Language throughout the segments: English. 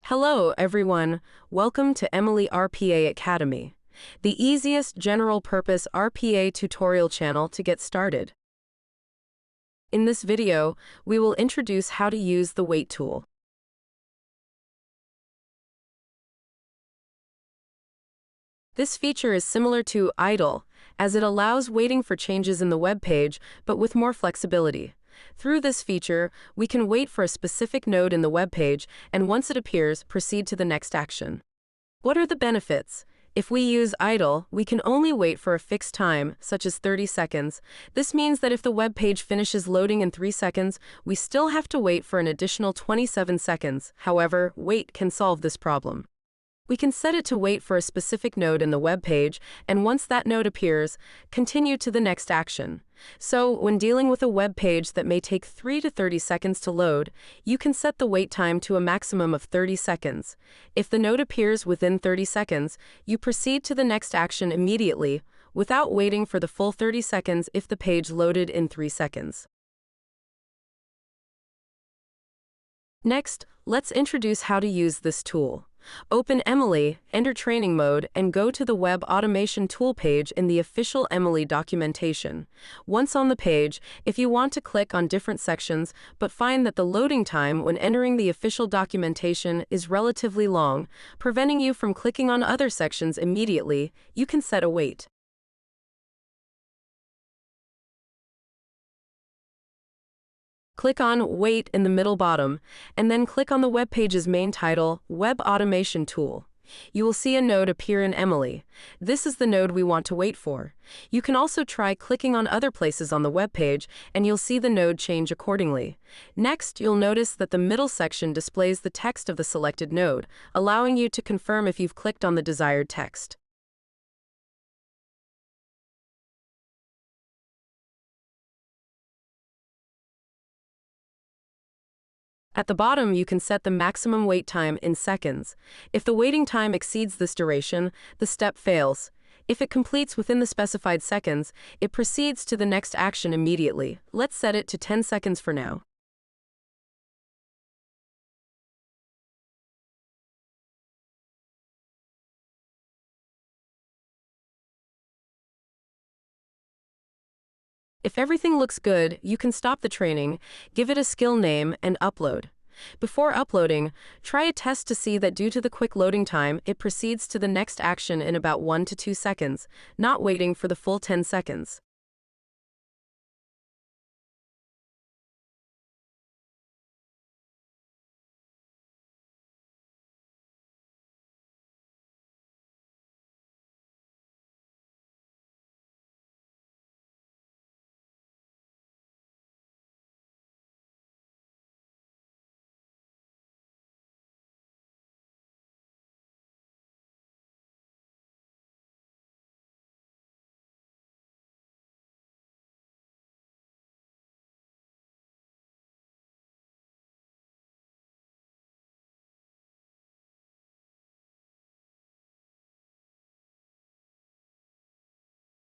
Hello, everyone. Welcome to Emily.RPA Academy, the easiest general-purpose RPA tutorial channel to get started. In this video, we will introduce how to use the Wait tool. This feature is similar to idle, as it allows waiting for changes in the web page, but with more flexibility. Through this feature, we can wait for a specific node in the web page, and once it appears, proceed to the next action. What are the benefits? If we use idle, we can only wait for a fixed time, such as 30 seconds. This means that if the web page finishes loading in 3 seconds, we still have to wait for an additional 27 seconds. However, wait can solve this problem. We can set it to wait for a specific node in the web page, and once that node appears, continue to the next action. So, when dealing with a web page that may take 3 to 30 seconds to load, you can set the wait time to a maximum of 30 seconds. If the node appears within 30 seconds, you proceed to the next action immediately, without waiting for the full 30 seconds if the page loaded in 3 seconds. Next, let's introduce how to use this tool. Open Emily, enter Training Mode, and go to the Web Automation Tool page in the official Emily documentation. Once on the page, if you want to click on different sections but find that the loading time when entering the official documentation is relatively long, preventing you from clicking on other sections immediately, you can set a wait. Click on Wait in the middle bottom, and then click on the web page's main title, Web Automation Tool. You will see a node appear in Emily. This is the node we want to wait for. You can also try clicking on other places on the web page, and you'll see the node change accordingly. Next, you'll notice that the middle section displays the text of the selected node, allowing you to confirm if you've clicked on the desired text. At the bottom, you can set the maximum wait time in seconds. If the waiting time exceeds this duration, the step fails. If it completes within the specified seconds, it proceeds to the next action immediately. Let's set it to 10 seconds for now. If everything looks good, you can stop the training, give it a skill name, and upload. Before uploading, try a test to see that due to the quick loading time, it proceeds to the next action in about 1 to 2 seconds, not waiting for the full 10 seconds.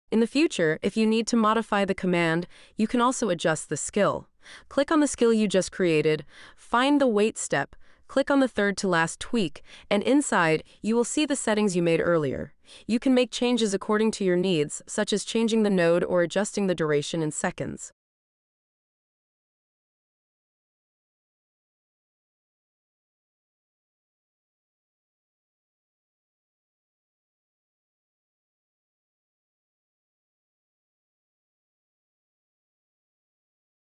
In the future, if you need to modify the command, you can also adjust the skill. Click on the skill you just created, find the wait step, click on the third to last tweak, and inside, you will see the settings you made earlier. You can make changes according to your needs, such as changing the node or adjusting the duration in seconds.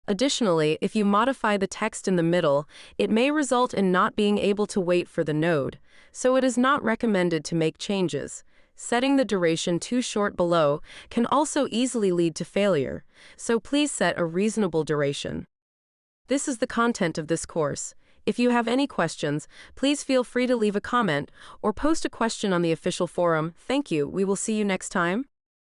Additionally, if you modify the text in the middle, it may result in not being able to wait for the node, so it is not recommended to make changes. Setting the duration too short below can also easily lead to failure, so please set a reasonable duration. This is the content of this course. If you have any questions, please feel free to leave a comment or post a question on the official forum. Thank you. We will see you next time.